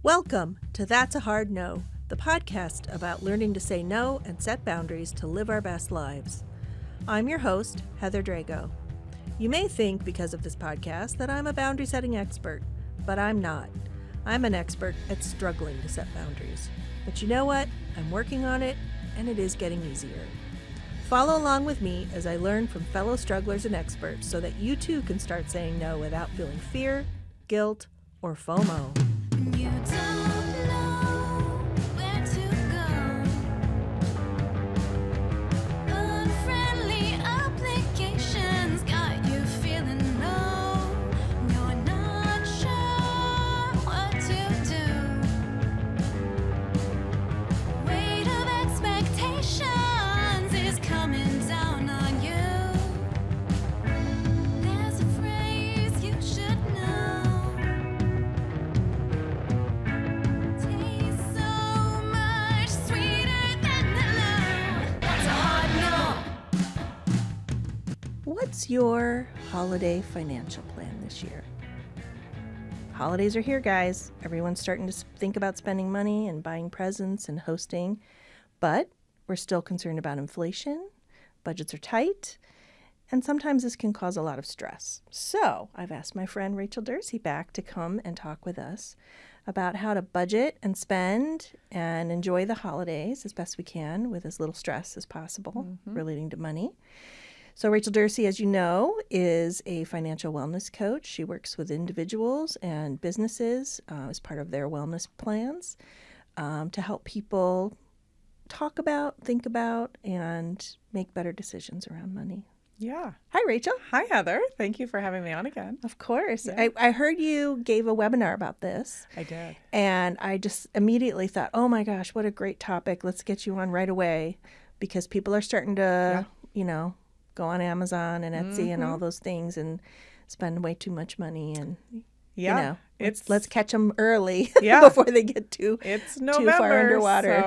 Welcome to That's a Hard No, the podcast about learning to say no and set boundaries to live our best lives. I'm your host, Heather Drago. You may think, because of this podcast, that I'm a boundary setting expert, but I'm not. I'm an expert at struggling to set boundaries. But you know what? I'm working on it, and it is getting easier. Follow along with me as I learn from fellow strugglers and experts so that you too can start saying no without feeling fear, guilt, or FOMO. You don't know where to go. Unfriendly applications got you feeling low. You're not sure what to do. Weight of expectations is coming down on you. There's a phrase you should know. Tastes so much sweeter than hello. That's a hard no. What's your holiday financial plan this year? Holidays are here, guys. Everyone's starting to think about spending money and buying presents and hosting, but we're still concerned about inflation. Budgets are tight, and sometimes this can cause a lot of stress. So I've asked my friend Rachel Durci back to come and talk with us about how to budget and spend and enjoy the holidays as best we can with as little stress as possible relating to money. So Rachel Durci, as you know, is a financial wellness coach. She works with individuals and businesses as part of their wellness plans to help people talk about, think about, and make better decisions around money. Yeah. Hi, Rachel. Hi, Heather. Thank you for having me on again. Of course. Yeah. I heard you gave a webinar about this. I did. And I just immediately thought, oh my gosh, what a great topic. Let's get you on right away, because people are starting to, go on Amazon and Etsy and all those things and spend way too much money. And, let's catch them early before they get too November, far underwater.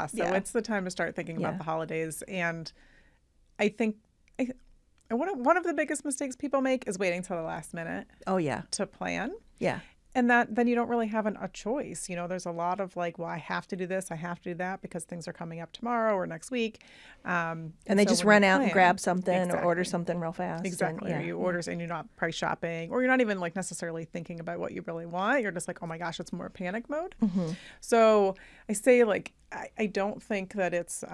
So it's the time to start thinking about the holidays. And I think one of the biggest mistakes people make is waiting till the last minute to plan. Yeah. And then you don't really have a choice. There's a lot of like, well, I have to do this, I have to do that because things are coming up tomorrow or next week. And they just run out and grab something or order something real fast. Exactly. Or you order and you're not price shopping, or you're not even like necessarily thinking about what you really want. You're just like, oh my gosh, it's more panic mode. Mm-hmm. So I say, like, I don't think that it's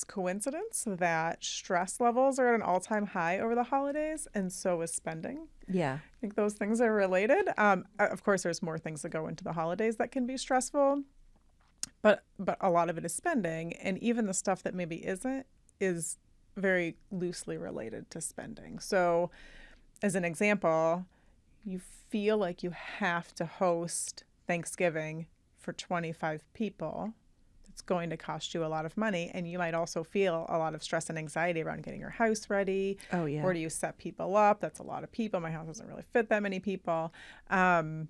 coincidence that stress levels are at an all-time high over the holidays, and so is spending. Yeah. I think those things are related. Of course, there's more things that go into the holidays that can be stressful, but a lot of it is spending, and even the stuff that maybe isn't is very loosely related to spending. So as an example, you feel like you have to host Thanksgiving for 25 people. It's going to cost you a lot of money, and you might also feel a lot of stress and anxiety around getting your house ready. Oh, yeah. Where do you set people up? That's a lot of people. My house doesn't really fit that many people. And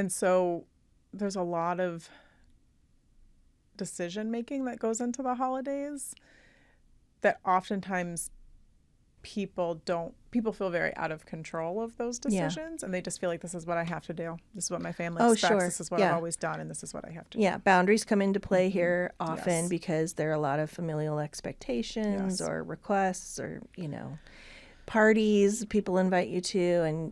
so there's a lot of decision making that goes into the holidays that oftentimes people feel very out of control of those decisions, and they just feel like, this is what I have to do. This is what my family expects. Sure. This is what I've always done, and this is what I have to do. Yeah, boundaries come into play here often because there are a lot of familial expectations or requests or, parties people invite you to, and,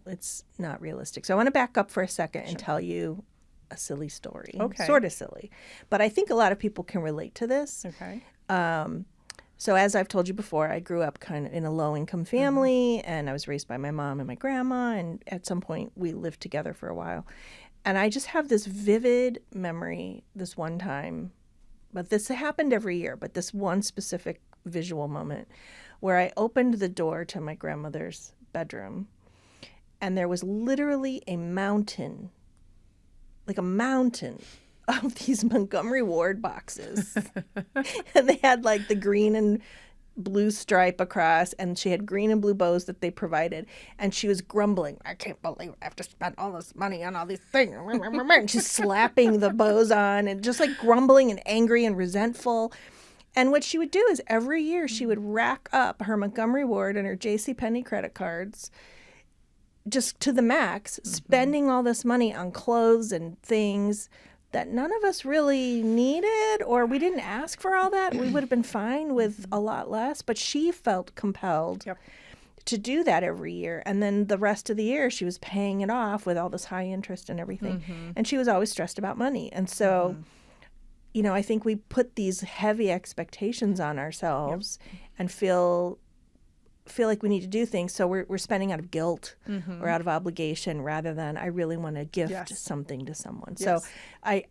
it's not realistic. So I want to back up for a second and tell you a silly story. Okay. Sort of silly. But I think a lot of people can relate to this. Okay. So as I've told you before, I grew up kind of in a low-income family, and I was raised by my mom and my grandma, and at some point we lived together for a while. And I just have this vivid memory this one time, but this happened every year, but this one specific visual moment where I opened the door to my grandmother's bedroom, and there was literally a mountain of these Montgomery Ward boxes. And they had like the green and blue stripe across, and she had green and blue bows that they provided. And she was grumbling, I can't believe I have to spend all this money on all these things. And she's slapping the bows on and just like grumbling and angry and resentful. And what she would do is every year she would rack up her Montgomery Ward and her JCPenney credit cards just to the max, spending all this money on clothes and things that none of us really needed, or we didn't ask for all that. We would have been fine with a lot less, but she felt compelled Yep. to do that every year. And then the rest of the year, she was paying it off with all this high interest and everything. And she was always stressed about money. And so, you know, I think we put these heavy expectations on ourselves and feel like we need to do things. So we're spending out of guilt or out of obligation rather than I really want to gift Yes. something to someone. Yes. So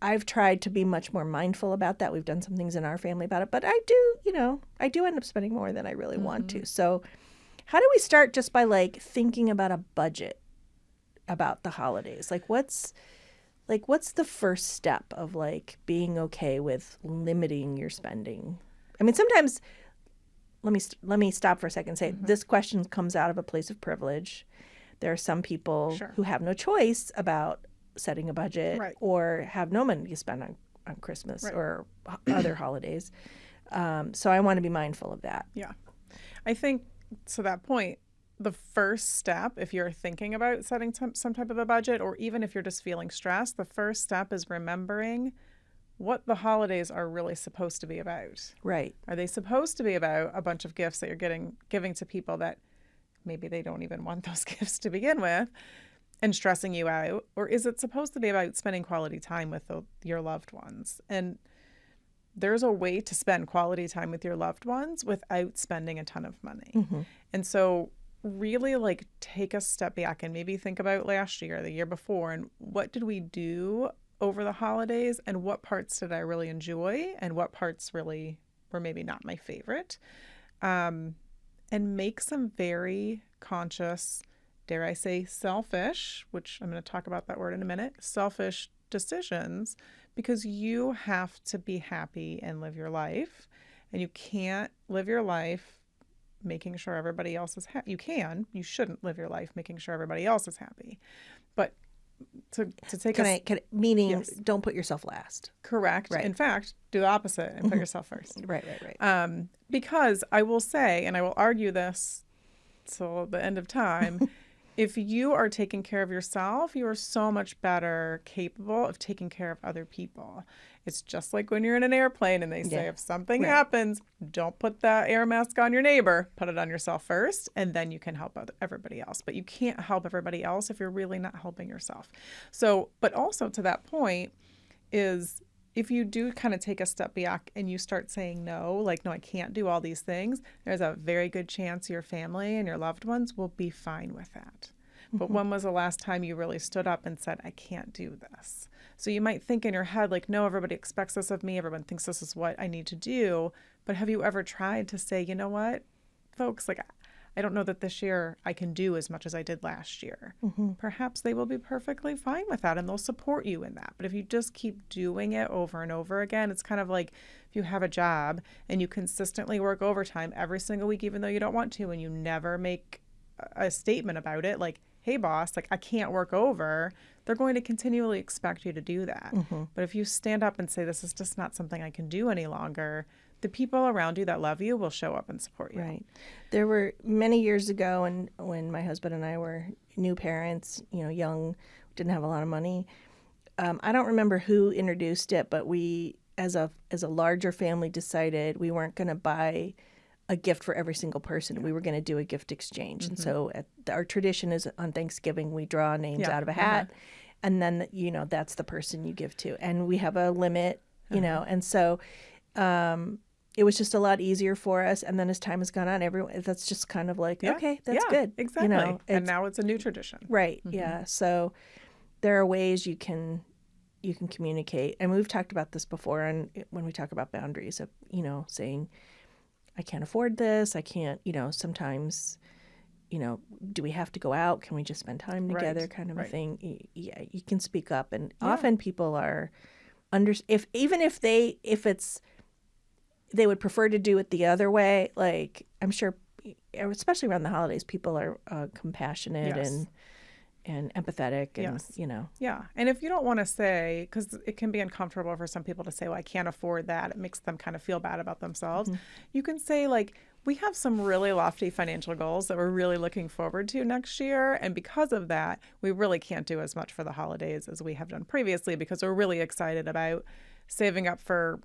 I've tried to be much more mindful about that. We've done some things in our family about it, but I do end up spending more than I really want to. So how do we start just by like thinking about a budget about the holidays? Like what's the first step of like being okay with limiting your spending? I mean, sometimes let me stop for a second and say this question comes out of a place of privilege. There are some people Sure. who have no choice about setting a budget Right. or have no money to spend on Christmas Right. or other holidays. So I want to be mindful of that. Yeah. I think to that point, the first step, if you're thinking about setting some type of a budget, or even if you're just feeling stressed, the first step is remembering what the holidays are really supposed to be about. Right. Are they supposed to be about a bunch of gifts that you're giving to people that maybe they don't even want those gifts to begin with and stressing you out? Or is it supposed to be about spending quality time with your loved ones? And there's a way to spend quality time with your loved ones without spending a ton of money. And so really like take a step back and maybe think about last year, the year before, and what did we do over the holidays and what parts did I really enjoy and what parts really were maybe not my favorite. And make some very conscious, dare I say, selfish, which I'm going to talk about that word in a minute, selfish decisions, because you have to be happy and live your life. And you can't live your life making sure everybody else is happy. You shouldn't live your life making sure everybody else is happy. But to take meaning Yes. don't put yourself last. correct. Right. In fact, do the opposite and put yourself first. Right. Because I will say, and I will argue this till the end of time, if you are taking care of yourself, you are so much better capable of taking care of other people. It's just like when you're in an airplane and they say, Yeah. if something Right. happens, don't put that air mask on your neighbor, put it on yourself first, and then you can help everybody else. But you can't help everybody else if you're really not helping yourself. So, but also to that point is if you do kind of take a step back and you start saying no, like, no, I can't do all these things, there's a very good chance your family and your loved ones will be fine with that. But when was the last time you really stood up and said, I can't do this? So you might think in your head, like, no, everybody expects this of me. Everyone thinks this is what I need to do. But have you ever tried to say, you know what, folks, like, I don't know that this year I can do as much as I did last year. Perhaps they will be perfectly fine with that and they'll support you in that. But if you just keep doing it over and over again, it's kind of like if you have a job and you consistently work overtime every single week, even though you don't want to, and you never make a statement about it, like, hey, boss, like, I can't work over, they're going to continually expect you to do that. But if you stand up and say, this is just not something I can do any longer, the people around you that love you will show up and support you. Right. There were many years ago when my husband and I were new parents, you know, young, didn't have a lot of money. I don't remember who introduced it, but we, as a larger family, decided we weren't going to buy a gift for every single person. We were going to do a gift exchange. And so our tradition is on Thanksgiving, we draw names out of a hat. And then, you know, that's the person you give to. And we have a limit, you know. And so it was just a lot easier for us. And then as time has gone on, everyone, that's just kind of like, okay, that's good. Exactly. You know, and now it's a new tradition. Right. Yeah. So there are ways you can communicate. And we've talked about this before. And when we talk about boundaries of, you know, saying, I can't afford this. I can't, you know, sometimes, you know, do we have to go out? Can we just spend time together? Kind of a thing. Yeah, you can speak up. And often people are if they would prefer to do it the other way. Like, I'm sure, especially around the holidays, people are compassionate and empathetic and, you know. Yeah. And if you don't want to say, because it can be uncomfortable for some people to say, well, I can't afford that. It makes them kind of feel bad about themselves. You can say, like, we have some really lofty financial goals that we're really looking forward to next year. And because of that, we really can't do as much for the holidays as we have done previously, because we're really excited about saving up for,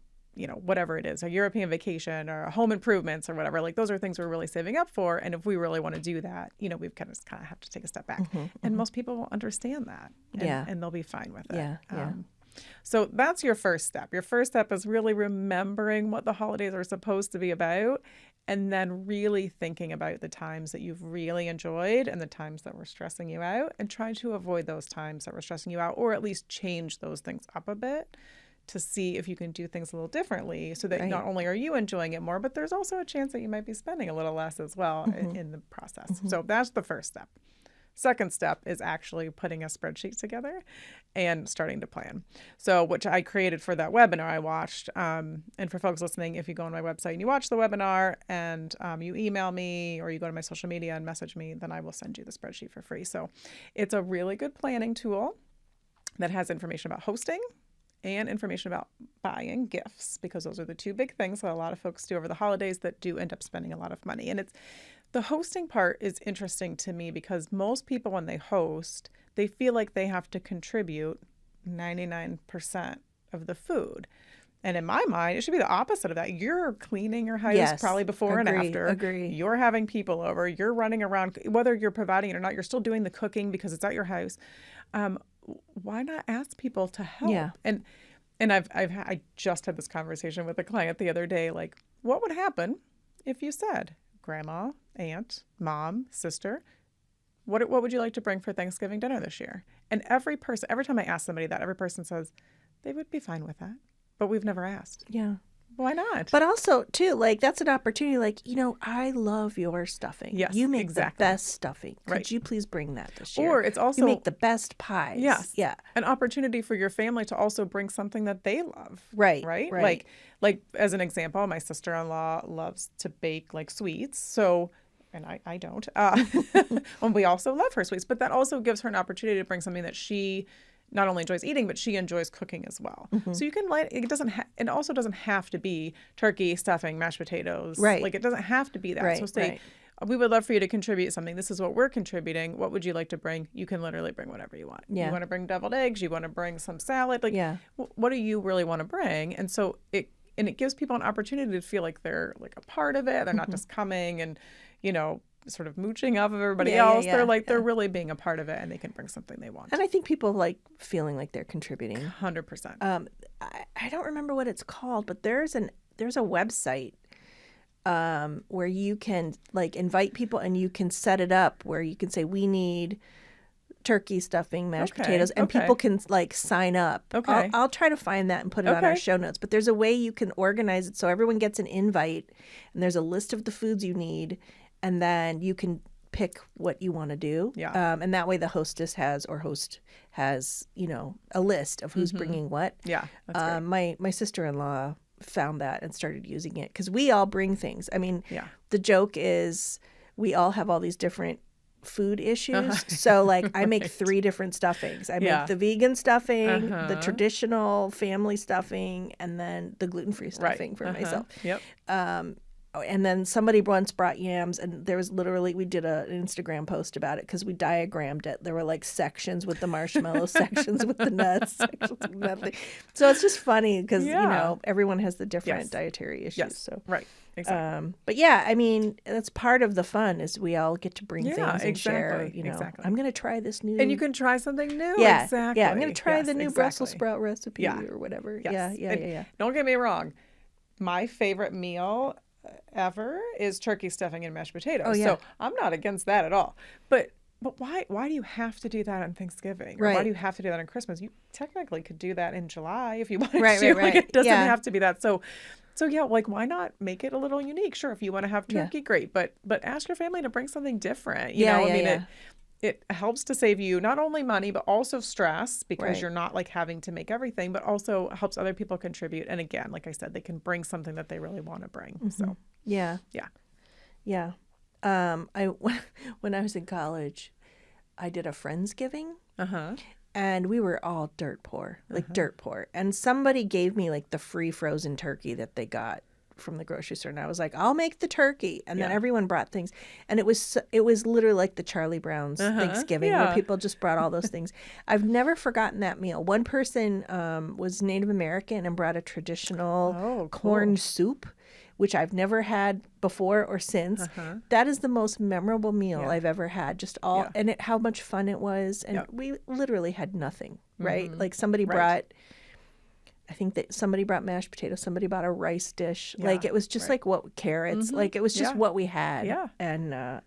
whatever it is, a European vacation or home improvements or whatever. Like, those are things we're really saving up for. And if we really want to do that, we've kind of have to take a step back. And most people will understand that. And they'll be fine with it. Yeah. So that's your first step. Your first step is really remembering what the holidays are supposed to be about, and then really thinking about the times that you've really enjoyed and the times that were stressing you out, and trying to avoid those times that were stressing you out, or at least change those things up a bit to see if you can do things a little differently, so that not only are you enjoying it more, but there's also a chance that you might be spending a little less as well in the process. So that's the first step. Second step is actually putting a spreadsheet together and starting to plan. So, which I created for that webinar I watched. And for folks listening, if you go on my website and you watch the webinar and you email me or you go to my social media and message me, then I will send you the spreadsheet for free. So it's a really good planning tool that has information about hosting and information about buying gifts, because those are the two big things that a lot of folks do over the holidays that do end up spending a lot of money. And the hosting part is interesting to me, because most people, when they host, they feel like they have to contribute 99% of the food. And in my mind, it should be the opposite of that. You're cleaning your house probably before and after. Agree. You're having people over. You're running around. Whether you're providing it or not, you're still doing the cooking because it's at your house. Why not ask people to help? Yeah. And I just had this conversation with a client the other day. Like, what would happen if you said, grandma, aunt, mom, sister, what would you like to bring for Thanksgiving dinner this year? And every time I ask somebody that, every person says they would be fine with that. But we've never asked. Yeah. Why not? But also, too, like, that's an opportunity. Like, I love your stuffing. Yes, you make exactly. the best stuffing. Could Right. you please bring that this year? Or it's also, you make the best pies. Yes. Yeah. An opportunity for your family to also bring something that they love. Right. Like as an example, my sister-in-law loves to bake like sweets. So, and I don't. And we also love her sweets, but that also gives her an opportunity to bring something that she not only enjoys eating, but she enjoys cooking as well. So you can it also doesn't have to be turkey, stuffing, mashed potatoes. Right. Like, it doesn't have to be that. Right, So say, we would love for you to contribute something. This is what we're contributing. What would you like to bring? You can literally bring whatever you want. Yeah. You want to bring deviled eggs? You want to bring some salad? Like, Yeah. What do you really want to bring? And so it gives people an opportunity to feel like they're like a part of it. They're not just coming and, sort of mooching off of everybody else. They're really being a part of it, and they can bring something they want. And I think people like feeling like they're contributing. 100%. I don't remember what it's called, but there's a website where you can like invite people, and you can set it up where you can say, we need turkey, stuffing, mashed potatoes, and people can like sign up. Okay. I'll try to find that and put it on our show notes. But there's a way you can organize it so everyone gets an invite, and there's a list of the foods you need, and then you can pick what you want to do. Yeah. And that way the host has a list of who's bringing what. Yeah. That's great. My sister-in-law found that and started using it, because we all bring things. I mean, Yeah. the joke is we all have all these different food issues. So like I make 3 different stuffings. I make the vegan stuffing, the traditional family stuffing, and then the gluten-free stuffing for myself. Yep. And then somebody once brought yams, and there was literally, we did an Instagram post about it because we diagrammed it. There were like sections with the marshmallow, sections with the nuts, sections with nothing. So it's just funny because, everyone has the different dietary issues. Yes. So. Right. Exactly. But yeah, I mean, that's part of the fun is we all get to bring things and share, Exactly. I'm going to try this new. And you can try something new. Yeah. Exactly. Yeah. I'm going to try the new Brussels sprout recipe or whatever. Yes. Yeah. Don't get me wrong. My favorite meal ever is turkey stuffing and mashed potatoes. Oh, yeah. So I'm not against that at all. But why do you have to do that on Thanksgiving? Or why do you have to do that on Christmas? You technically could do that in July if you wanted to. Right. Like, it doesn't have to be that. So yeah, like, why not make it a little unique? Sure, if you want to have turkey, great. But ask your family to bring something different. You know, it helps to save you not only money, but also stress, because you're not like having to make everything, but also helps other people contribute. And again, like I said, they can bring something that they really want to bring. So Yeah. When I was in college, I did a Friendsgiving. And we were all dirt poor, dirt poor. And somebody gave me like the free frozen turkey that they got from the grocery store, and I was like, I'll make the turkey. And then Yeah. everyone brought things. And it was literally like the Charlie Brown's Thanksgiving where Yeah. people just brought all those things. I've never forgotten that meal. One person was Native American and brought a traditional Oh, corn cool. soup, which I've never had before or since. That is the most memorable meal Yeah. I've ever had. Just all, Yeah. and how much fun it was. And Yep. we literally had nothing, right? Like somebody Right. brought, I think that somebody brought mashed potatoes, somebody brought a rice dish. Like Yeah, it was just right. like carrots, like it was just Yeah. what we had. Yeah. And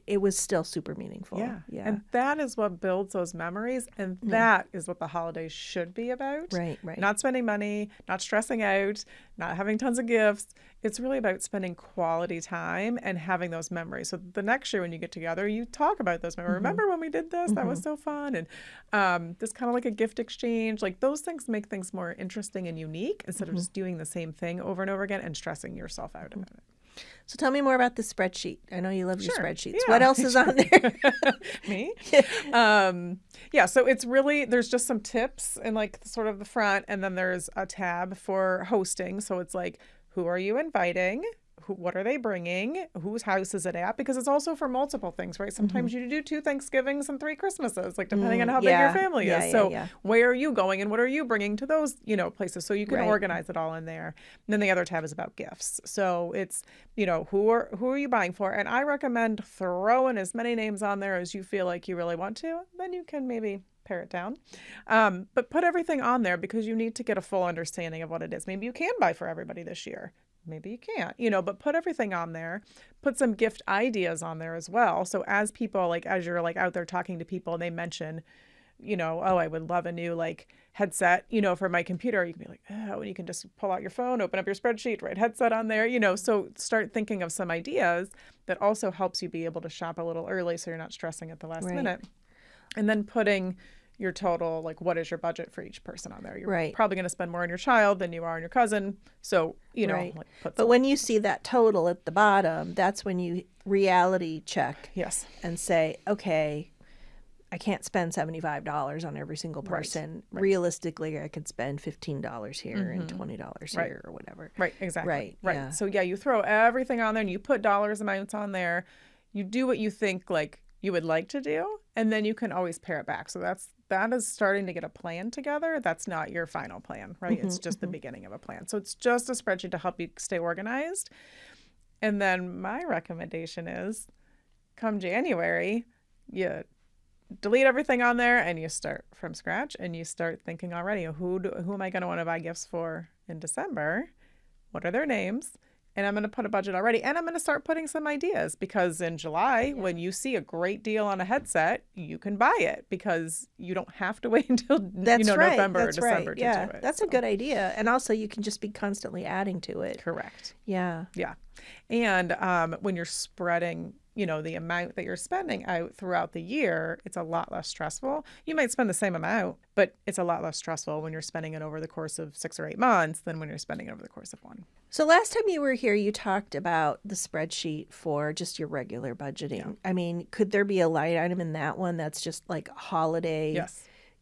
it was still super meaningful. Yeah. Yeah. And that is what builds those memories. And that is what the holidays should be about. Right, right. Not spending money, not stressing out, not having tons of gifts. It's really about spending quality time and having those memories. So the next year when you get together, you talk about those memories. Remember when we did this? That was so fun. And this kind of like a gift exchange. Like those things make things more interesting and unique instead of just doing the same thing over and over again and stressing yourself out about it. So tell me more about the spreadsheet. I know you love your Sure. spreadsheets. Yeah. What else is on there? Me? Yeah, so it's really, there's just some tips in like sort of the front, and then there's a tab for hosting. So it's like, who are you inviting? What are they bringing? Whose house is it at? Because it's also for multiple things, right? Sometimes you do 2 Thanksgivings and 3 Christmases, like depending on how big your family is. So where are you going and what are you bringing to those, places? So you can organize it all in there. And then the other tab is about gifts. So it's, who are you buying for? And I recommend throwing as many names on there as you feel like you really want to. Then you can maybe pare it down. But put everything on there because you need to get a full understanding of what it is. Maybe you can buy for everybody this year. Maybe you can't, but put everything on there, put some gift ideas on there as well. So as people, as you're out there talking to people and they mention, oh, I would love a new headset, for my computer, you can be like, oh, and you can just pull out your phone, open up your spreadsheet, write headset on there, so start thinking of some ideas that also helps you be able to shop a little early so you're not stressing at the last minute. And then putting your total, what is your budget for each person on there? You're probably going to spend more on your child than you are on your cousin. So, But when you see that total at the bottom, that's when you reality check. Yes. And say, okay, I can't spend $75 on every single person. Right. Realistically, I could spend $15 here and $20 here or whatever. Right, exactly. Right. Yeah. So, you throw everything on there and you put dollars amounts on there. You do what you think, you would like to do, and then you can always pare it back. So that is starting to get a plan together. That's not your final plan, right? It's just the beginning of a plan. So it's just a spreadsheet to help you stay organized. And then my recommendation is come January, you delete everything on there and you start from scratch and you start thinking already, who am I going to want to buy gifts for in December? What are their names? And I'm going to put a budget already. And I'm going to start putting some ideas because in July, when you see a great deal on a headset, you can buy it because you don't have to wait until November or December to do it. That's a good idea. And also you can just be constantly adding to it. Correct. Yeah. Yeah. And when you're spreading, the amount that you're spending out throughout the year, it's a lot less stressful. You might spend the same amount, but it's a lot less stressful when you're spending it over the course of 6 or 8 months than when you're spending it over the course of 1. So last time you were here, you talked about the spreadsheet for just your regular budgeting. Yeah. I mean, could there be a line item in that one that's just like holiday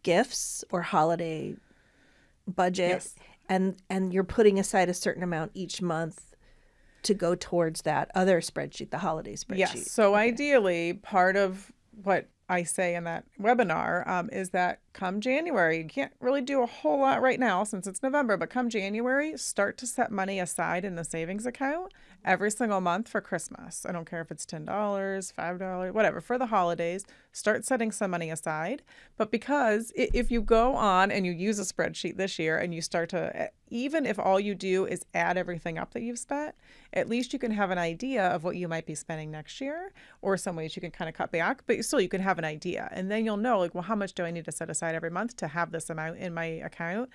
gifts or holiday budget? Yes. And you're putting aside a certain amount each month to go towards that other spreadsheet, the holiday spreadsheet. Yes. So ideally, part of what I say in that webinar is that come January, you can't really do a whole lot right now since it's November, but come January, start to set money aside in the savings account every single month for Christmas. I don't care if it's $10, $5, whatever, for the holidays, start setting some money aside. But because if you go on and you use a spreadsheet this year and you start to, even if all you do is add everything up that you've spent, at least you can have an idea of what you might be spending next year or some ways you can kind of cut back, but still you can have an idea. And then you'll know how much do I need to set aside every month to have this amount in my account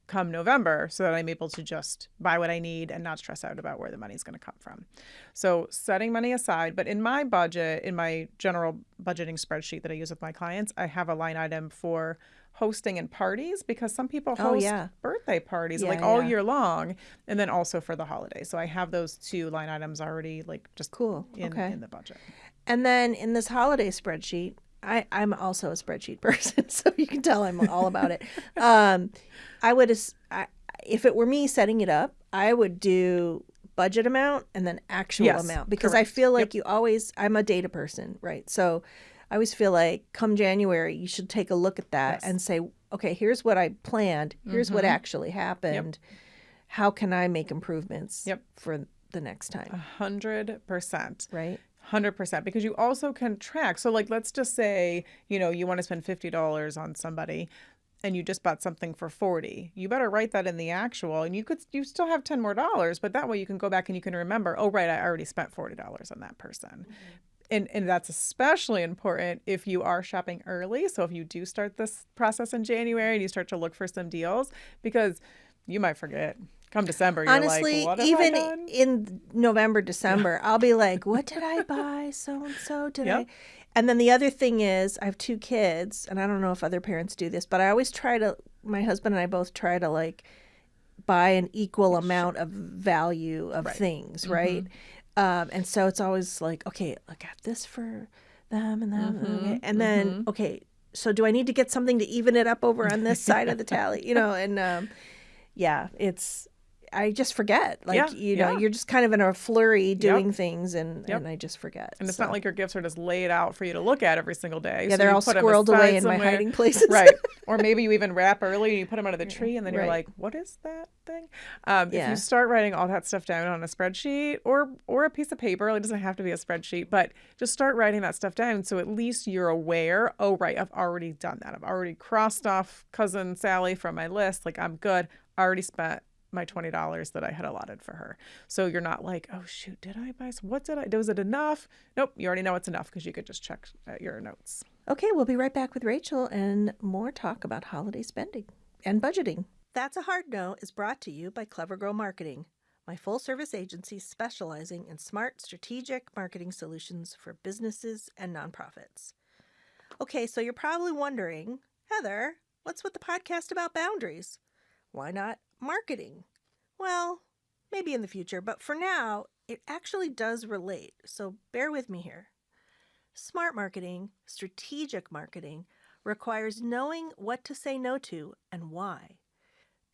come November so that I'm able to just buy what I need and not stress out about where the money's going to come from. So setting money aside, but in my budget, in my general budgeting spreadsheet that I use with my clients, I have a line item for hosting and parties because some people host birthday parties all year long and then also for the holidays. So I have those 2 line items already just in the budget. And then in this holiday spreadsheet, I'm also a spreadsheet person, so you can tell I'm all about it. if it were me setting it up, I would do budget amount and then actual Yes, amount, because I correct. feel like you always, I'm a data person, right? So I always feel like come January, you should take a look at that Yes. and say, okay, here's what I planned. Here's what actually happened. How can I make improvements Yep. for the next time? 100%. Right? 100%, because you also can track. So like, let's just say, you want to spend $50 on somebody and you just bought something for 40. You better write that in the actual, and you still have 10 more dollars, but that way you can go back and you can remember, oh, right, I already spent $40 on that person. And that's especially important if you are shopping early. So if you do start this process in January and you start to look for some deals, because you might forget. Come December, you're Honestly, like, what have even I done? in November, December, I'll be like, what did I buy? So and so did I? Yep. And then the other thing is, I have 2 kids, and I don't know if other parents do this, but I always try to, my husband and I both try to like buy an equal amount of value of things, right? And so it's always like, okay, I got this for them and them. Okay. And then, okay, so do I need to get something to even it up over on this side of the tally? And yeah, I just forget. Like, Yeah. you're just kind of in a flurry doing things, and I just forget. And it's So, not like your gifts are just laid out for you to look at every single day. yeah, So they're you all put 'em squirreled away aside in my somewhere. hiding places. Right. Or maybe you even wrap early and you put them under the tree, and then you're Right. like, what is that thing? If Yeah. you start writing all that stuff down on a spreadsheet or a piece of paper, it doesn't have to be a spreadsheet, but just start writing that stuff down, so at least you're aware, oh, right, I've already done that. I've already crossed off cousin Sally from my list. Like, I'm good. I already spent my $20 that I had allotted for her. So you're not like, oh shoot, did I buy what did I, was it enough? Nope, you already know it's enough because you could just check your notes. Okay, we'll be right back with Rachel and more talk about holiday spending and budgeting. That's a Hard No is brought to you by Clever Girl Marketing, my full-service agency specializing in smart, strategic marketing solutions for businesses and nonprofits. Okay, so you're probably wondering, Heather, what's with the podcast about boundaries? Why not marketing? Well, maybe in the future, but for now, it actually does relate, so bear with me here. Smart marketing, strategic marketing, requires knowing what to say no to and why.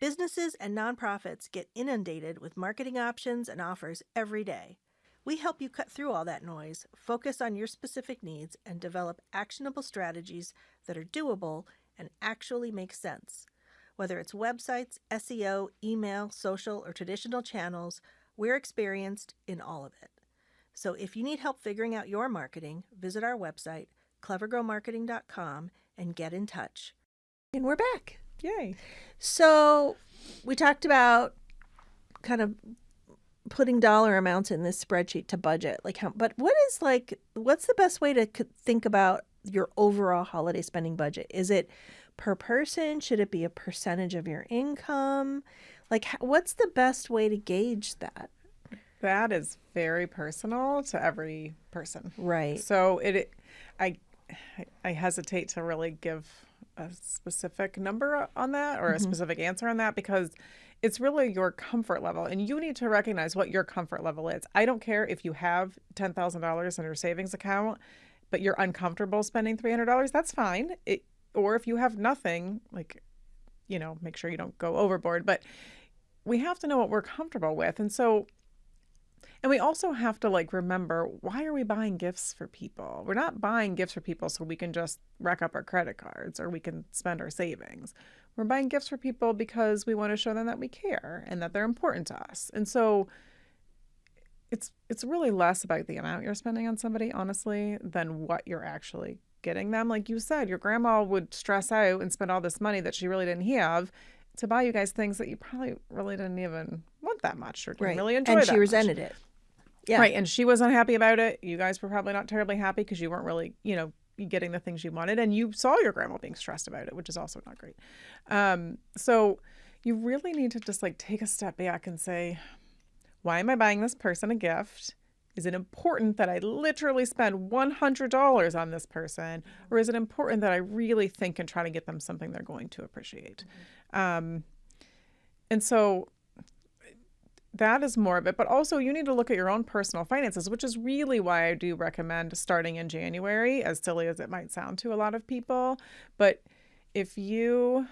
Businesses and nonprofits get inundated with marketing options and offers every day. We help you cut through all that noise, focus on your specific needs, and develop actionable strategies that are doable and actually make sense. Whether it's websites, SEO, email, social, or traditional channels, we're experienced in all of it. So if you need help figuring out your marketing, visit our website, clevergrowmarketing.com, and get in touch. And we're back. Yay. So we talked about kind of putting dollar amounts in this spreadsheet to budget. But what's the best way to think about your overall holiday spending budget? Is it per person? Should it be a percentage of your income? What's the best way to gauge that? That is very personal to every person. Right. So I hesitate to really give a specific number on that or a specific answer on that, because it's really your comfort level, and you need to recognize what your comfort level is. I don't care if you have $10,000 in your savings account, but you're uncomfortable spending $300. That's fine. Or if you have nothing, make sure you don't go overboard. But we have to know what we're comfortable with, and we also have to remember, why are we buying gifts for people? We're not buying gifts for people so we can just rack up our credit cards or we can spend our savings. We're buying gifts for people because we want to show them that we care and that they're important to us. And so it's really less about the amount you're spending on somebody, honestly, than what you're actually getting them. Like you said, your grandma would stress out and spend all this money that she really didn't have to buy you guys things that you probably really didn't even want that much or didn't really enjoy and that she much. resented it. Yeah. Right. And she was unhappy about it. You guys were probably not terribly happy because you weren't really, getting the things you wanted. And you saw your grandma being stressed about it, which is also not great. So you really need to just take a step back and say, why am I buying this person a gift? Is it important that I literally spend $100 on this person? Or is it important that I really think and try to get them something they're going to appreciate? And so that is more of it. But also you need to look at your own personal finances, which is really why I do recommend starting in January, as silly as it might sound to a lot of people. But if you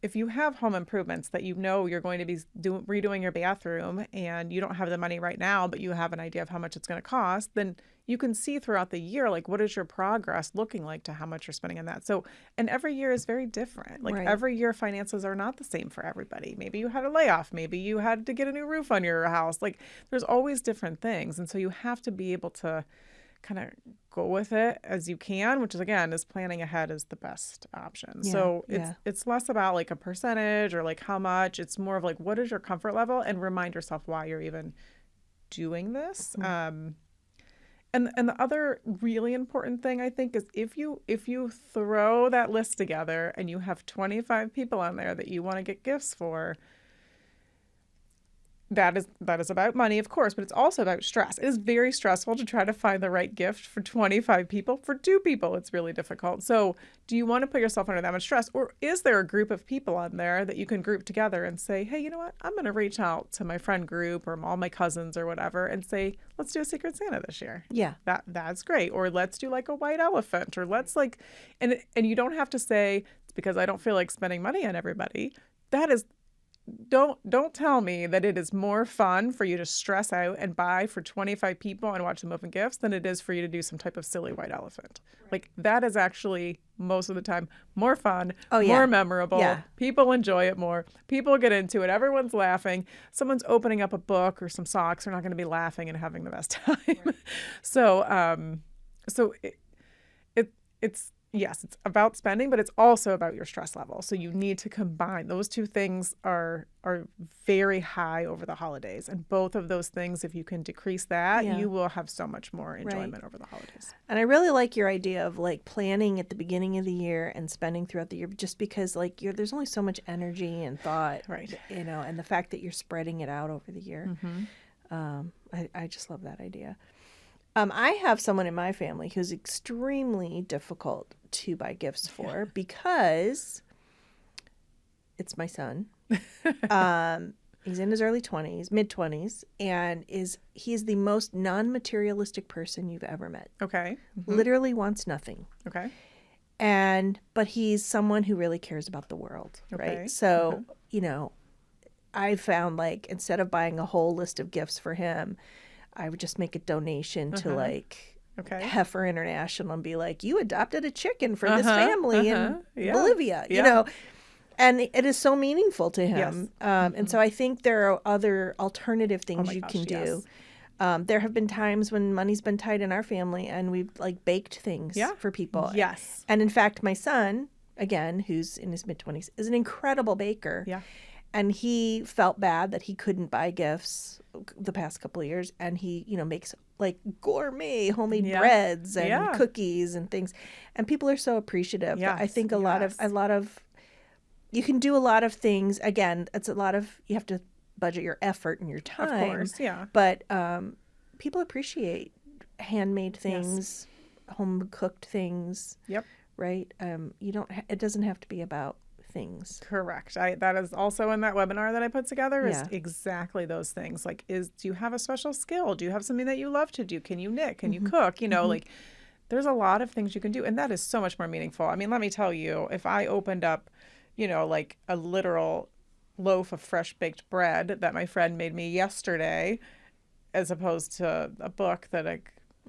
if you have home improvements that you know you're going to be redoing your bathroom and you don't have the money right now, but you have an idea of how much it's going to cost, then you can see throughout the year, like, what is your progress looking like to how much you're spending on that. So, and every year is very different. Like Right. every year finances are not the same for everybody. Maybe you had a layoff. Maybe you had to get a new roof on your house. Like there's always different things. And so you have to be able to kind of go with it as you can, which is, again, is planning ahead is the best option. So it's less about like a percentage or like how much. It's more of like, what is your comfort level, and remind yourself why you're even doing this. And the other really important thing, I think, is if you throw that list together and you have 25 people on there that you want to get gifts for, that is about money, of course, but it's also about stress. It is very stressful to try to find the right gift for 25 people. For 2 people, it's really difficult. So do you want to put yourself under that much stress? Or is there a group of people on there that you can group together and say, hey, you know what? I'm going to reach out to my friend group or all my cousins or whatever and say, let's do a Secret Santa this year. Yeah. That's great. Or let's do like a white elephant, or let's like, and you don't have to say, it's because I don't feel like spending money on everybody. That is, don't tell me that it is more fun for you to stress out and buy for 25 people and watch them open gifts than it is for you to do some type of silly white elephant. Right. Like that is actually most of the time more fun, more memorable. Yeah. People enjoy it more. People get into it. Everyone's laughing. Someone's opening up a book or some socks. They're not going to be laughing and having the best time. Right. So it's yes, it's about spending, but it's also about your stress level. So you need to combine. Those two things are very high over the holidays. And both of those things, if you can decrease that, you will have so much more enjoyment over the holidays. And I really like your idea of like planning at the beginning of the year and spending throughout the year, just because like there's only so much energy and thought, right? And the fact that you're spreading it out over the year. I just love that idea. I have someone in my family who's extremely difficult to buy gifts for because it's my son. He's in his early 20s, mid 20s, and he's the most non-materialistic person you've ever met. Okay. Literally wants nothing. Okay. But he's someone who really cares about the world, right? Okay. So, I found like instead of buying a whole list of gifts for him, I would just make a donation to like Heifer International and be like, you adopted a chicken for this family in Bolivia, and it is so meaningful to him. Yes. And so I think there are other alternative things you can do. There have been times when money's been tight in our family and we've like baked things for people. Yes. And in fact, my son, again, who's in his mid-20s, is an incredible baker. Yeah. And he felt bad that he couldn't buy gifts the past couple of years. And he, makes like gourmet homemade breads and cookies and things. And people are so appreciative. Yes. I think a lot of, you can do a lot of things. Again, you have to budget your effort and your time. Of course, yeah. But people appreciate handmade things, home cooked things. Yep. Right. It doesn't have to be about things. Correct. That is also in that webinar that I put together is exactly those things. Like, do you have a special skill? Do you have something that you love to do? Can you knit? Can you cook? Like there's a lot of things you can do. And that is so much more meaningful. I mean, let me tell you, if I opened up, like a literal loaf of fresh baked bread that my friend made me yesterday, as opposed to a book that I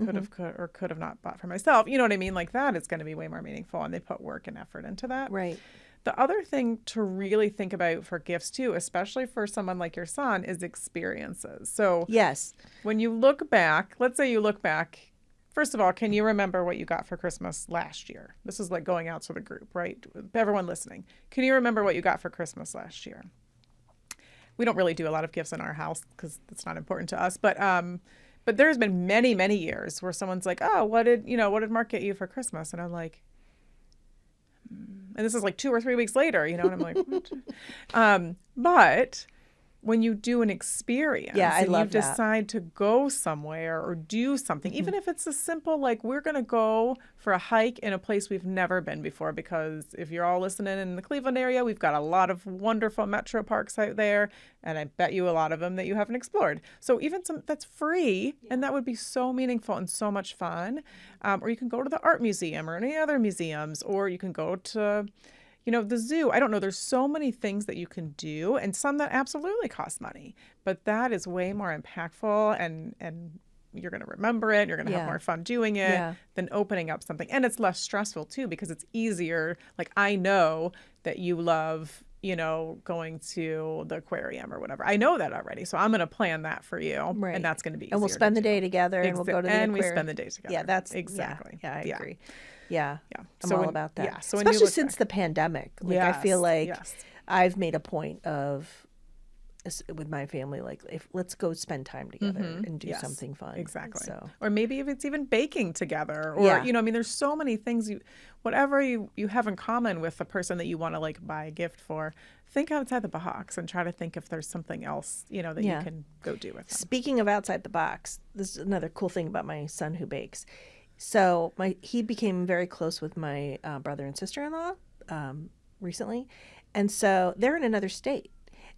could have not bought for myself, you know what I mean? Like that is going to be way more meaningful. And they put work and effort into that. Right. The other thing to really think about for gifts too, especially for someone like your son, is experiences. So yes, when you look back, let's say you look back, first of all, can you remember what you got for Christmas last year? This is like going out to the group, right? Everyone listening. Can you remember what you got for Christmas last year? We don't really do a lot of gifts in our house because it's not important to us, but there's been many, many years where someone's like, oh, what did Mark get you for Christmas? And I'm like, and this is like 2 or 3 weeks later, and I'm like, what? But when you do an experience and you decide to go somewhere or do something, even if it's a simple, like we're going to go for a hike in a place we've never been before, because if you're all listening in the Cleveland area, we've got a lot of wonderful metro parks out there. And I bet you a lot of them that you haven't explored. So even some that's free, and that would be so meaningful and so much fun. Or you can go to the art museum or any other museums, or you can go to, the zoo. I don't know. There's so many things that you can do, and some that absolutely cost money, but that is way more impactful, and you're going to remember it. You're going to have Yeah. more fun doing it Yeah. than opening up something. And it's less stressful too, because it's easier. Like, I know that you love, going to the aquarium or whatever. I know that already. So I'm going to plan that for you. Right. And that's going to be easier And we'll to spend the do. day together, and we'll go to the And we aquarium. spend the day together. Yeah, that's exactly. Yeah, I Yeah. agree. Yeah, Yeah. I'm So all when- about that. yeah, so when you Especially look since back- the pandemic. Like, I feel Yes, like yes. I've made a point of with my family, like, let's go spend time together and do Yes, something fun. Exactly. So Or maybe if it's even baking together, or, Yeah. there's so many things whatever you have in common with the person that you want to like buy a gift for, think outside the box and try to think if there's something else, that Yeah. you can go do with them. Speaking of outside the box, this is another cool thing about my son who bakes. So he became very close with my brother and sister-in-law recently, and so they're in another state,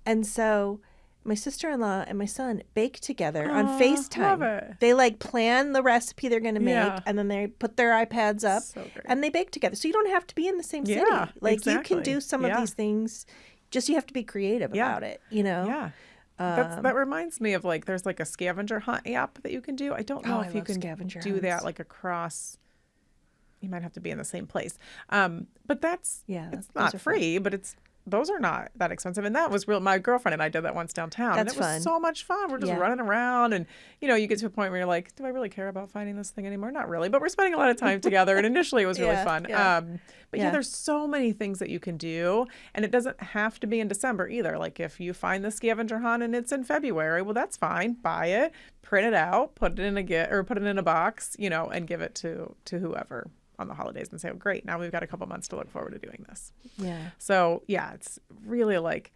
and so my sister-in-law and my son bake together on Aw, FaceTime. love it. They like plan the recipe they're going to make, Yeah. and then they put their iPads up So great. and they bake together. So you don't have to be in the same city. Yeah, Like you can exactly. do some of Yeah. these things. Just you have to be creative Yeah. about it. You know. Yeah. That reminds me of, like, there's like a scavenger hunt app that you can do. I don't know Oh, if I you love can scavenger do that hunts. like across. You might have to be in the same place. But that's Yeah, it's those not are fun. free, but those are not that expensive. And that was real. My girlfriend and I did that once downtown. and That's it was fun. so much fun. We're just Yeah. running around, and you get to a point where you're like, do I really care about finding this thing anymore? Not really, but we're spending a lot of time together. And initially it was really Yeah, fun. yeah. But Yeah. there's so many things that you can do, and it doesn't have to be in December either. Like, if you find the scavenger hunt and it's in February, well, that's fine. Buy it, print it out, put it in a box, and give it to whoever on the holidays, and say, oh, great, now we've got a couple months to look forward to doing this. Yeah. So yeah, it's really like,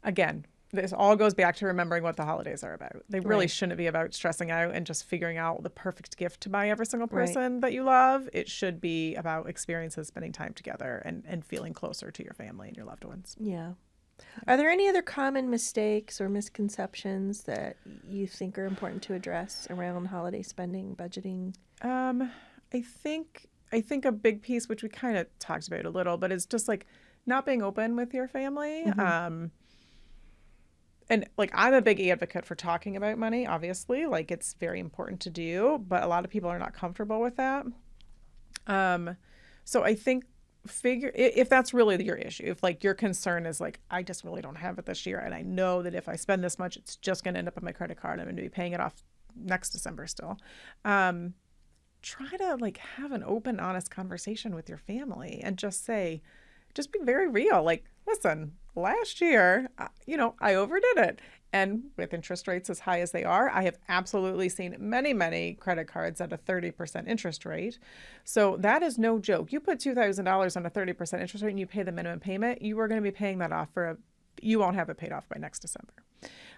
again, this all goes back to remembering what the holidays are about. They really Right. shouldn't be about stressing out and just figuring out the perfect gift to buy every single Right. person that you love. It should be about experiences, spending time together, and feeling closer to your family and your loved ones. Yeah. Are there any other common mistakes or misconceptions that you think are important to address around holiday spending, budgeting? I think a big piece, which we kind of talked about a little, but it's just like not being open with your family. And like, I'm a big advocate for talking about money, obviously, like it's very important to do, but a lot of people are not comfortable with that. So I think if that's really your issue, if like your concern is like, I just really don't have it this year, and I know that if I spend this much, it's just going to end up on my credit card, I'm going to be paying it off next December still. Try to like have an open, honest conversation with your family and just be very real. Like, listen, last year, I overdid it. And with interest rates as high as they are, I have absolutely seen many, many credit cards at a 30% interest rate. So that is no joke. You put $2,000 on a 30% interest rate and you pay the minimum payment, you are going to be paying that off you won't have it paid off by next December.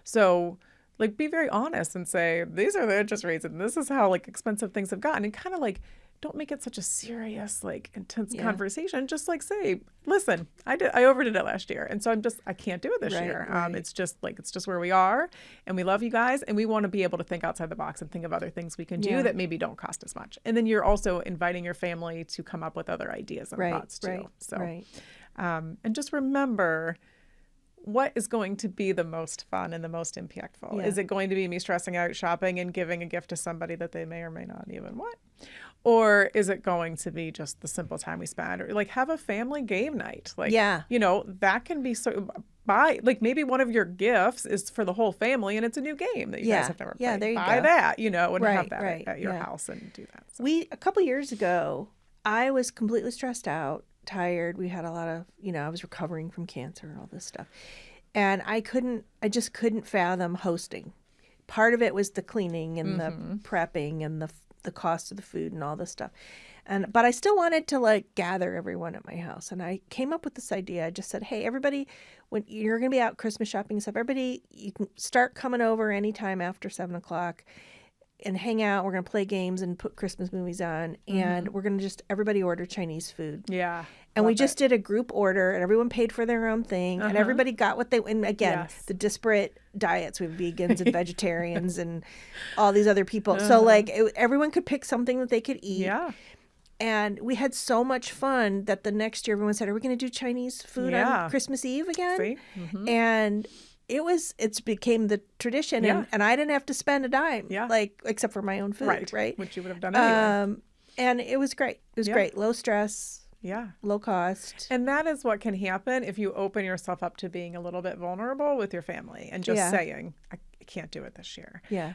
So like, be very honest and say, these are the interest rates and this is how like expensive things have gotten, and kind of like, don't make it such a serious, like intense conversation. Just like say, listen, I overdid it last year, and so I can't do it this year. Right. It's just where we are, and we love you guys, and we want to be able to think outside the box and think of other things we can do that maybe don't cost as much. And then you're also inviting your family to come up with other ideas and thoughts too. And just remember, what is going to be the most fun and the most impactful? Yeah. Is it going to be me stressing out shopping and giving a gift to somebody that they may or may not even want? Or is it going to be just the simple time we spend, or like have a family game night? Like, that can be like maybe one of your gifts is for the whole family and it's a new game that you guys have never played. Yeah, there you Buy go. that, and have that Right, at your yeah. house and do that. So. A couple years ago, I was completely stressed out, tired. We had a lot of, I was recovering from cancer and all this stuff. And I just couldn't fathom hosting. Part of it was the cleaning and the prepping and the cost of the food and all this stuff. But I still wanted to like gather everyone at my house. And I came up with this idea. I just said, hey, everybody, when you're going to be out Christmas shopping and stuff, everybody, you can start coming over anytime after 7:00 and hang out. We're going to play games and put Christmas movies on. And we're going to everybody order Chinese food. Yeah. And we just did a group order, and everyone paid for their own thing, and everybody got what they. And again, the disparate diets. We have vegans and vegetarians and all these other people. So like everyone could pick something that they could eat. Yeah. And we had so much fun that the next year everyone said, "Are we going to do Chinese food Yeah. on Christmas Eve again?" See? Mhm. And it's became the tradition, Yeah. and I didn't have to spend a dime, Yeah. like except for my own food, right? Which you would have done anyway. And it was great. It was Yeah. great, low stress, Yeah. low cost. And that is what can happen if you open yourself up to being a little bit vulnerable with your family and just Yeah. saying, I can't do it this year. Yeah,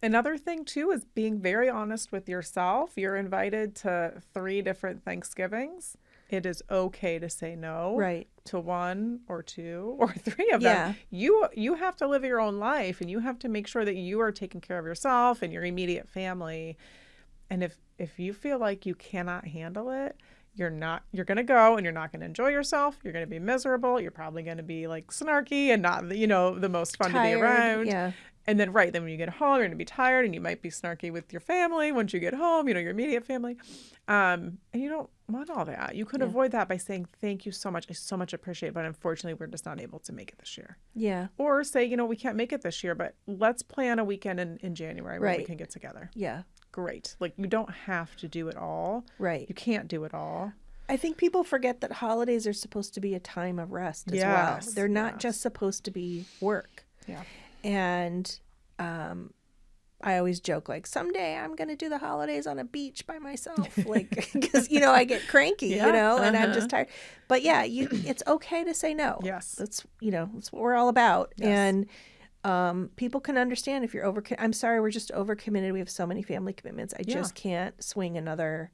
Another thing too is being very honest with yourself. You're invited to 3 different Thanksgivings. It is okay to say no right. to 1 or 2 or 3 of Yeah. them. You have to live your own life, and you have to make sure that you are taking care of yourself and your immediate family. And if you feel like you cannot handle it, you're going to go and you're not going to enjoy yourself. You're going to be miserable. You're probably going to be like snarky and not, the most fun to be Tired, around. yeah. And then when you get home, you're going to be tired, and you might be snarky with your family once you get home, your immediate family. And you don't want all that. You could avoid that by saying, thank you so much. I so much appreciate it, but unfortunately, we're just not able to make it this year. Yeah, Or say, we can't make it this year, but let's plan a weekend in January where we Right. can get together. yeah, Great. Like, you don't have to do it all. right. You can't do it all. I think people forget that holidays are supposed to be a time of rest as well. Yes, They're not yes. just supposed to be work. Yeah. And I always joke, like, someday I'm going to do the holidays on a beach by myself. Like, because, I get cranky, Yeah, and I'm just tired. But yeah, it's okay to say no. Yes. That's what we're all about. Yes. And people can understand if you're I'm sorry, we're just overcommitted. We have so many family commitments. I Yeah. just can't swing another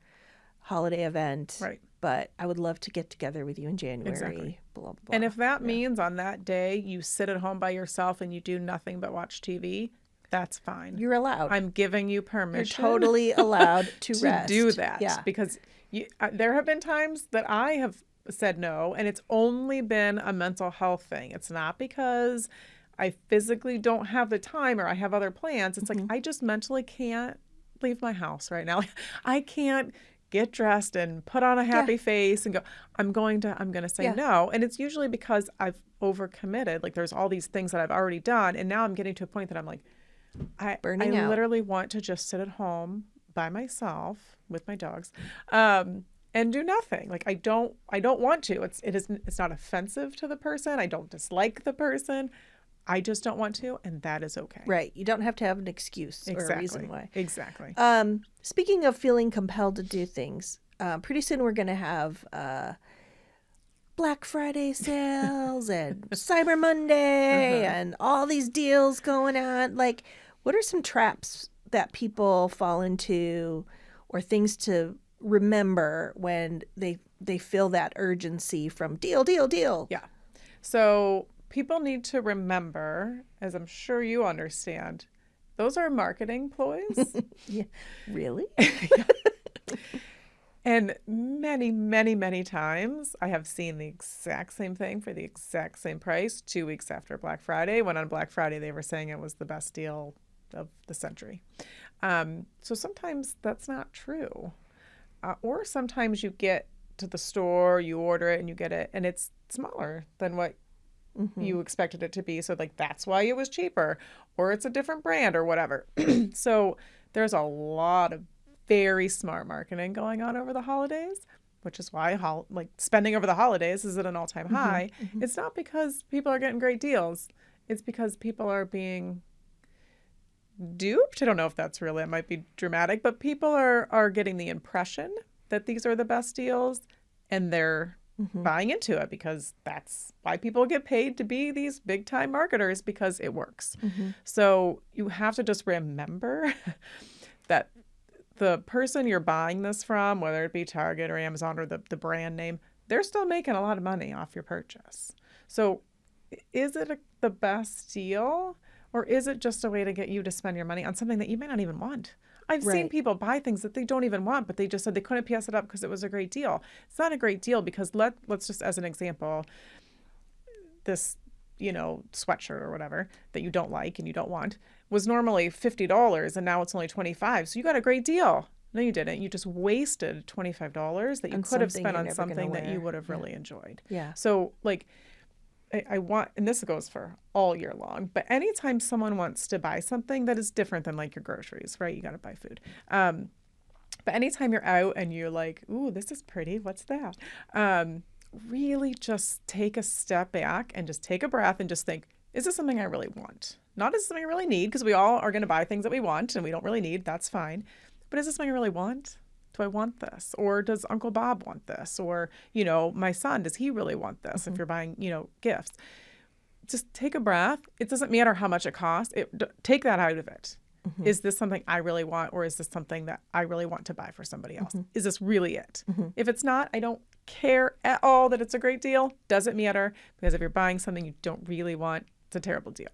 holiday event. Right. But I would love to get together with you in January. Exactly. Blah, blah, blah. And if that means on that day you sit at home by yourself and you do nothing but watch TV, that's fine. You're allowed. I'm giving you You're permission totally allowed to to rest. do that. Yeah. Because there have been times that I have said no, and it's only been a mental health thing. It's not because I physically don't have the time or I have other plans. It's like I just mentally can't leave my house right now. I can't get dressed and put on a happy face and go, I'm going to say no. And it's usually because I've overcommitted. Like, there's all these things that I've already done. And now I'm getting to a point that I'm like, I Burning out. literally want to just sit at home by myself with my dogs, and do nothing. Like, I don't want to. It's not offensive to the person. I don't dislike the person. I just don't want to, and that is okay. Right. You don't have to have an excuse or a reason why. Exactly. Speaking of feeling compelled to do things, pretty soon we're going to have Black Friday sales and Cyber Monday and all these deals going on. Like, what are some traps that people fall into or things to remember when they feel that urgency from deal, deal, deal? Yeah. So people need to remember, as I'm sure you understand, those are marketing ploys. Yeah. Really? And many, many, many times I have seen the exact same thing for the exact same price 2 weeks after Black Friday, when on Black Friday they were saying it was the best deal of the century. So sometimes that's not true. Or sometimes you get to the store, you order it, and you get it, and it's smaller than what you expected it to be. So, like, that's why it was cheaper, or it's a different brand or whatever. So there's a lot of very smart marketing going on over the holidays, which is why spending over the holidays is at an all-time high. It's not because people are getting great deals. It's because people are being duped. I don't know if that's really, it might be dramatic, but people are getting the impression that these are the best deals, and they're buying into it because that's why people get paid to be these big time marketers, because it works. So you have to just remember that the person you're buying this from, whether it be Target or Amazon or the brand name, they're still making a lot of money off your purchase. So is it the best deal, or is it just a way to get you to spend your money on something that you may not even want? I've seen people buy things that they don't even want, but they just said they couldn't pass it up because it was a great deal. It's not a great deal because let's just, as an example, this, sweatshirt or whatever that you don't like and you don't want was normally $50 and now it's only $25. So you got a great deal. No, you didn't. You just wasted $25 that you could have spent on something that you would have really enjoyed. Yeah. So, like, I want, and this goes for all year long, but anytime someone wants to buy something that is different than like your groceries, right? You got to buy food. But But anytime you're out and you're like, ooh, this is pretty, what's that? Really just take a step back and just take a breath and just think, is this something I really want? Not is this something I really need, because we all are going to buy things that we want and we don't really need. That's fine. But is this something I really want? Do I want this? Or does Uncle Bob want this? Or, my son, does he really want this? If you're buying, gifts, just take a breath. It doesn't matter how much it costs. Take that out of it. Is this something I really want, or is this something that I really want to buy for somebody else? Is this really it? If it's not, I don't care at all that it's a great deal. Doesn't matter, because if you're buying something you don't really want, it's a terrible deal.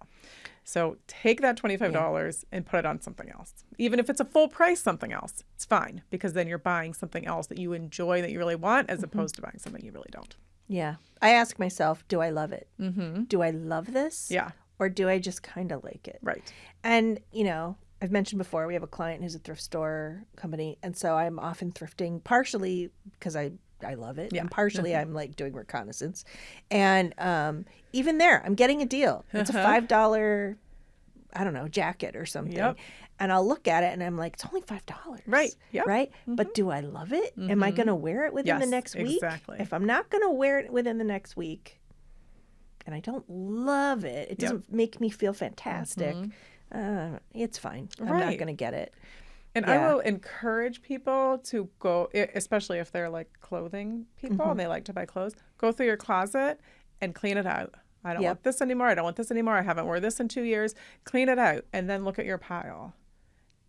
So take that $25 and put it on something else. Even if it's a full price something else, it's fine, because then you're buying something else that you enjoy, that you really want, as opposed to buying something you really don't. Yeah. I ask myself, do I love it? Do I love this? Yeah. Or do I just kind of like it? Right. And, I've mentioned before, we have a client who's a thrift store company. And so I'm often thrifting partially because I love it. Yeah. And partially I'm like doing reconnaissance. And even there, I'm getting a deal. It's a $5, I don't know, jacket or something. Yep. And I'll look at it and I'm like, it's only $5. Right. Yep. Right. But do I love it? Am I going to wear it within the Yes, next week? exactly. If I'm not going to wear it within the next week and I don't love it, it doesn't make me feel fantastic. It's fine. I'm not Right. going to get it. And I will encourage people to go, especially if they're like clothing people and they like to buy clothes, go through your closet and clean it out. I don't want this anymore. I don't want this anymore. I haven't worn this in 2 years. Clean it out and then look at your pile.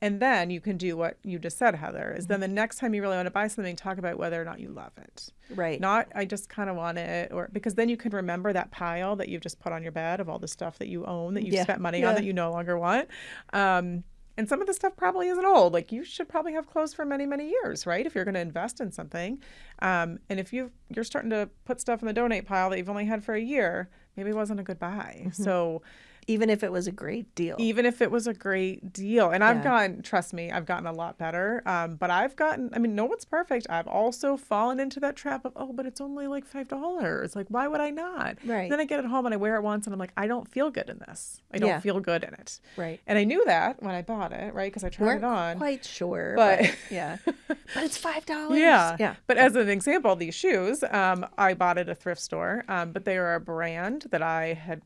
And then you can do what you just said, Heather, is then the next time you really want to buy something, talk about whether or not you love it. Right. Not, I just kind of want it, or because then you can remember that pile that you've just put on your bed of all the stuff that you own, that you've spent money on, that you no longer want. And some of the stuff probably isn't old. Like, you should probably have clothes for many, many years, right? If you're going to invest in something. And if you're starting to put stuff in the donate pile that you've only had for a year, maybe it wasn't a good buy. So even if it was a great deal. And I've gotten, trust me, I've gotten a lot better. But I've gotten, no one's perfect. I've also fallen into that trap of, but it's only like $5. Like, why would I not? Right. Then I get it home and I wear it once and I'm like, I don't feel good in this. I don't feel good in it. Right. And I knew that when I bought it, right? Because I tried it on. Quite sure. But yeah. But it's $5. Yeah. Yeah. But as an example, these shoes, I bought at a thrift store, but they are a brand that I had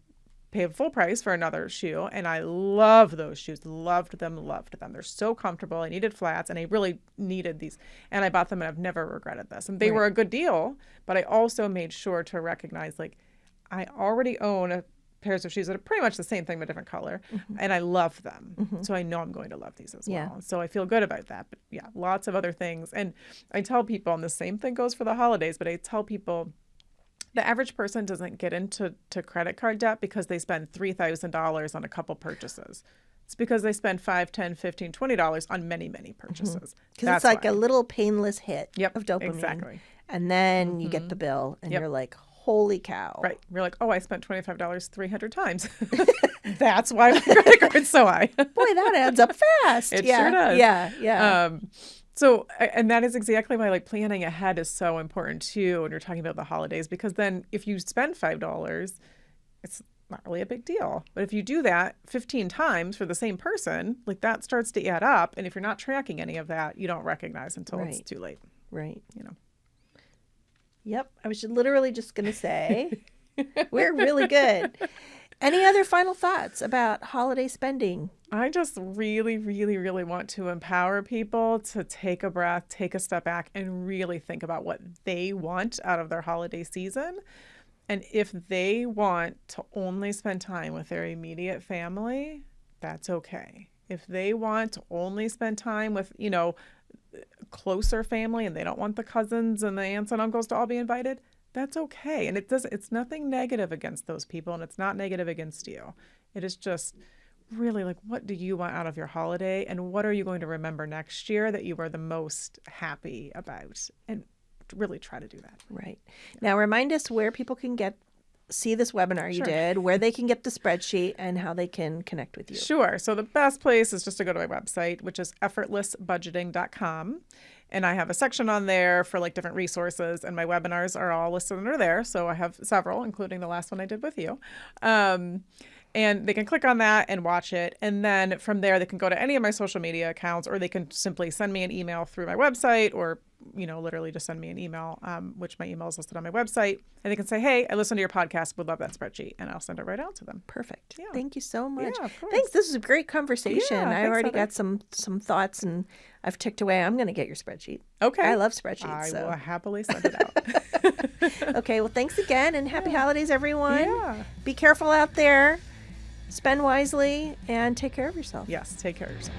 paid full price for another shoe, and I love those shoes. Loved them. They're so comfortable. I needed flats, and I really needed these, and I bought them, and I've never regretted this. And they were a good deal, but I also made sure to recognize, like, I already own a pairs of shoes that are pretty much the same thing but different color, and I love them. So I know I'm going to love these as well. So I feel good about that. But yeah, lots of other things. And I tell people, and the same thing goes for the holidays, but I tell people, the average person doesn't get into credit card debt because they spend $3,000 on a couple purchases. It's because they spend $5, $10, $15, $20 on many, many purchases. Because it's like a little painless hit of dopamine. Exactly. And then you get the bill and you're like, holy cow. Right. You're like, oh, I spent $25 300 times. That's why my credit card's so high. Boy, that adds up fast. It sure does. Yeah. So, and that is exactly why, like, planning ahead is so important too when you're talking about the holidays, because then if you spend $5, it's not really a big deal. But if you do that 15 times for the same person, like, that starts to add up. And if you're not tracking any of that, you don't recognize until it's too late. Right. Yep. I was literally just going to say, we're really good. Any other final thoughts about holiday spending? I just really, really, really want to empower people to take a breath, take a step back, and really think about what they want out of their holiday season. And if they want to only spend time with their immediate family, that's okay. If they want to only spend time with, closer family and they don't want the cousins and the aunts and uncles to all be invited, that's okay. And it's nothing negative against those people, and it's not negative against you. It is just really like, what do you want out of your holiday, and what are you going to remember next year that you were the most happy about? And really try to do that. Right. Now, remind us where people can see this webinar you did, where they can get the spreadsheet, and how they can connect with you. Sure. So the best place is just to go to my website, which is effortlessbudgeting.com. And I have a section on there for like different resources, and my webinars are all listed under there. So I have several, including the last one I did with you. And they can click on that and watch it. And then from there, they can go to any of my social media accounts, or they can simply send me an email through my website, or, literally just send me an email, which my email is listed on my website. And they can say, hey, I listened to your podcast, would love that spreadsheet. And I'll send it right out to them. Perfect. Yeah. Thank you so much. Yeah, of course. Thanks. This is a great conversation. Yeah, I thanks, already Heather. got some thoughts, and I've ticked away. I'm going to get your spreadsheet. Okay. I love spreadsheets. I so. will happily send it out. Okay. Well, thanks again, and happy holidays, everyone. Yeah. Be careful out there. Spend wisely and take care of yourself. Yes, take care of yourself.